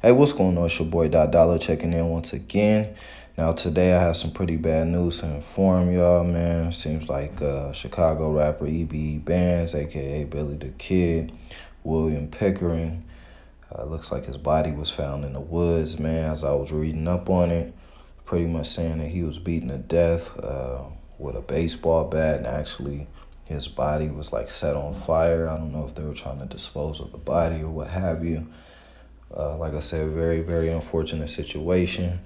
Hey, what's going on? It's your boy Dot Dollar checking in once again. Now today I have some pretty bad news to inform y'all, man. Seems like Chicago rapper Ebe Bandz, aka Billy the Kid, William Pickering. Looks like his body was found in the woods, man. As I was reading up on it, pretty much saying that he was beaten to death with a baseball bat, and actually his body was like set on fire. I don't know if they were trying to dispose of the body or what have you. Like I said, very, very unfortunate situation.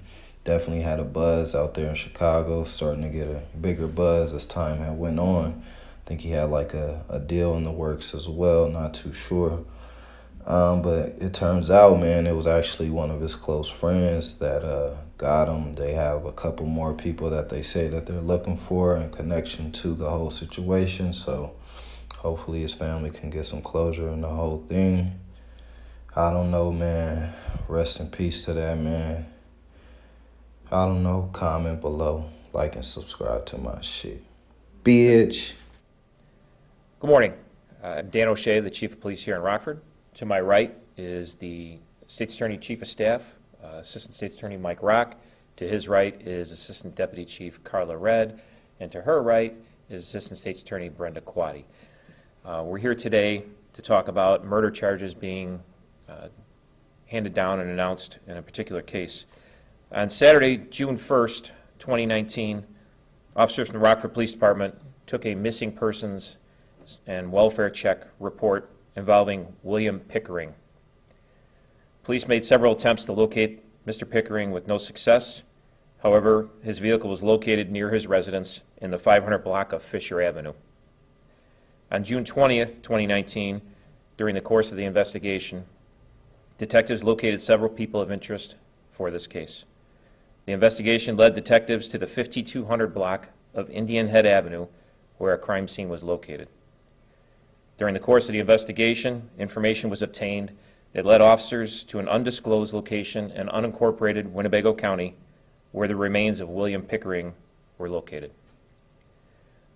Definitely had a buzz out there in Chicago, starting to get a bigger buzz as time had went on. I think he had like a deal in the works as well, not too sure. But it turns out, man, it was actually one of his close friends that got him. They have a couple more people that they say that they're looking for in connection to the whole situation. So hopefully his family can get some closure in the whole thing. I don't know, man. Rest in peace to that, man. I don't know. Comment below. Like and subscribe to my shit. Bitch. Good morning. I'm Dan O'Shea, the Chief of Police here in Rockford. To my right is the State's Attorney Chief of Staff, Assistant State's Attorney Mike Rock. To his right is Assistant Deputy Chief Carla Red. And to her right is Assistant State's Attorney Brenda Quaddy. We're here today to talk about murder charges being handed down and announced in a particular case. On Saturday, June 1st, 2019, officers from the Rockford Police Department took a missing persons and welfare check report involving William Pickering. Police made several attempts to locate Mr. Pickering with no success. However, his vehicle was located near his residence in the 500 block of Fisher Avenue. On June 20th, 2019, during the course of the investigation, detectives located several people of interest for this case. The investigation led detectives to the 5200 block of Indian Head Avenue, where a crime scene was located. During the course of the investigation, information was obtained that led officers to an undisclosed location in unincorporated Winnebago County, where the remains of William Pickering were located.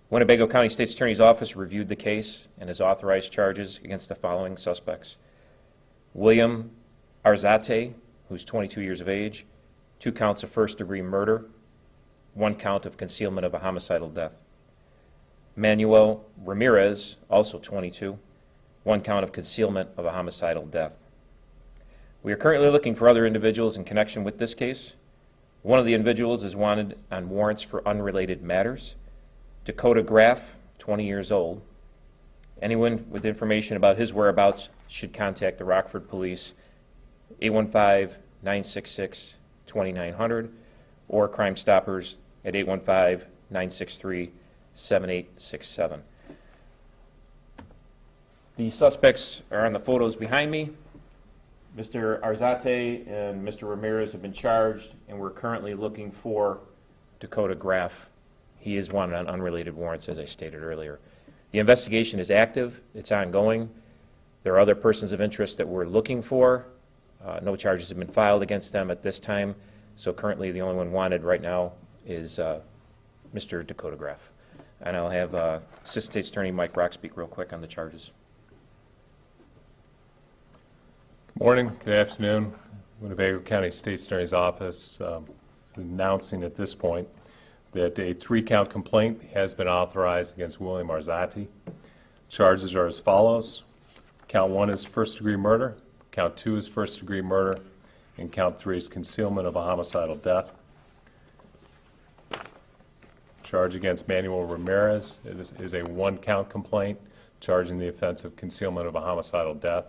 Winnebago County State's Attorney's Office reviewed the case and has authorized charges against the following suspects: William Arzate, who's 22 years of age, 2 counts of first-degree murder, 1 count of concealment of a homicidal death. Manuel Ramirez, also 22, 1 count of concealment of a homicidal death. We are currently looking for other individuals in connection with this case. One of the individuals is wanted on warrants for unrelated matters. Dakota Graff, 20 years old. Anyone with information about his whereabouts should contact the Rockford Police, 815-966-2900, or Crime Stoppers at 815-963-7867. The suspects are on the photos behind me. Mr. Arzate and Mr. Ramirez have been charged, and we're currently looking for Dakota Graff. He is wanted on unrelated warrants, as I stated earlier. The investigation is active. It's ongoing. There are other persons of interest that we're looking for. No charges have been filed against them at this time, so currently the only one wanted right now is Mr. Dakota Graff. And I'll have Assistant State's Attorney Mike Rock speak real quick on the charges. Good morning, good afternoon. Winnebago County State's Attorney's Office announcing at this point that a 3-count complaint has been authorized against William Arzate. Charges are as follows. Count 1 is first-degree murder, count 2 is first-degree murder, and count 3 is concealment of a homicidal death. Charge against Manuel Ramirez is a 1-count complaint charging the offense of concealment of a homicidal death.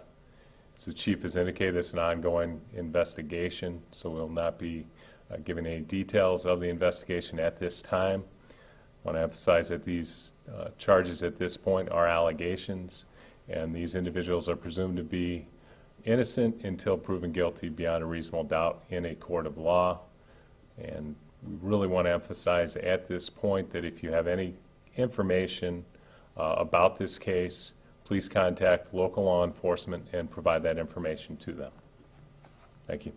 As the Chief has indicated, it's an ongoing investigation, so we'll not be giving any details of the investigation at this time. I want to emphasize that these charges at this point are allegations, and these individuals are presumed to be innocent until proven guilty beyond a reasonable doubt in a court of law. And we really want to emphasize at this point that if you have any information about this case, please contact local law enforcement and provide that information to them. Thank you.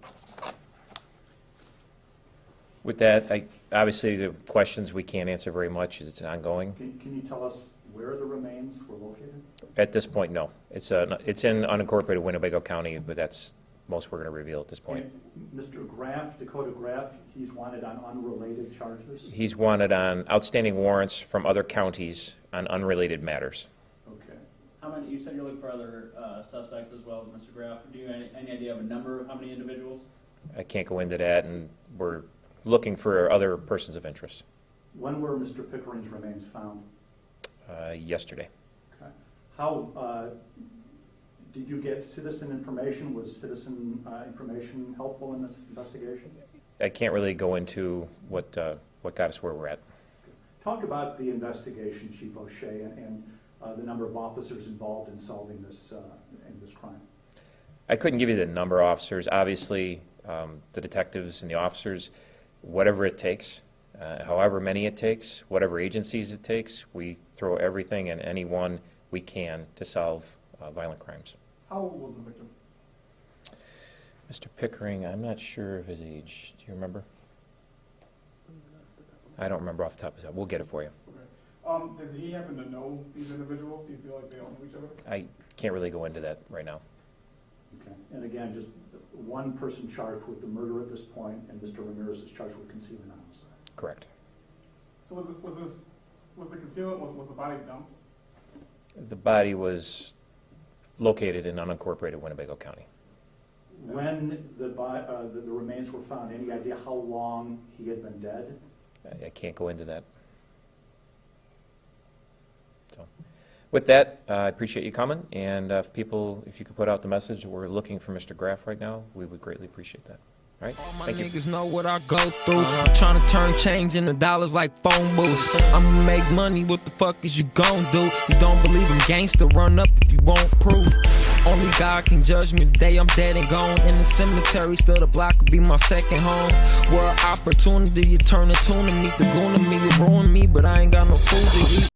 With that, obviously the questions we can't answer very much. It's ongoing. Can you tell us where the remains were located? At this point, no. It's in unincorporated Winnebago County, but that's most we're going to reveal at this point. And Mr. Graff, Dakota Graff, he's wanted on unrelated charges? He's wanted on outstanding warrants from other counties on unrelated matters. Okay. How many, you said you're looking for other suspects as well as Mr. Graff. Do you have any idea of a number of how many individuals? I can't go into that, and we're looking for other persons of interest. When were Mr. Pickering's remains found? Yesterday. Okay. How, did you get citizen information? Was citizen information helpful in this investigation? I can't really go into what got us where we're at. Talk about the investigation, Chief O'Shea, and the number of officers involved in solving this crime. I couldn't give you the number of officers. Obviously, the detectives and the officers, whatever it takes, however many it takes, whatever agencies it takes, we throw everything and anyone we can to solve violent crimes. How old was the victim? Mr. Pickering, I'm not sure of his age. Do you remember? I don't remember off the top of his head. We'll get it for you. Okay. Did he happen to know these individuals? Do you feel like they all know each other? I can't really go into that right now. Okay. And again, just one person charged with the murder at this point, and Mr. Ramirez is charged with concealing homicide. Correct. So was the concealment, was the body dumped? The body was located in unincorporated Winnebago County. When the remains were found, any idea how long he had been dead? I can't go into that. So, with that, I appreciate you coming, and if you could put out the message that we're looking for Mr. Graff right now, we would greatly appreciate that. All right? All my Thank you. niggas know what I go through. Trying to turn change into dollars like phone booths. I'ma make money, what the fuck is you gon' do? You don't believe I'm gangster, run up if you won't prove. Only God can judge me the day I'm dead and gone. In the cemetery, still the block could be my second home. Where opportunity, you turn a tune to me. The goon to me, you ruin me, but I ain't got no food to eat.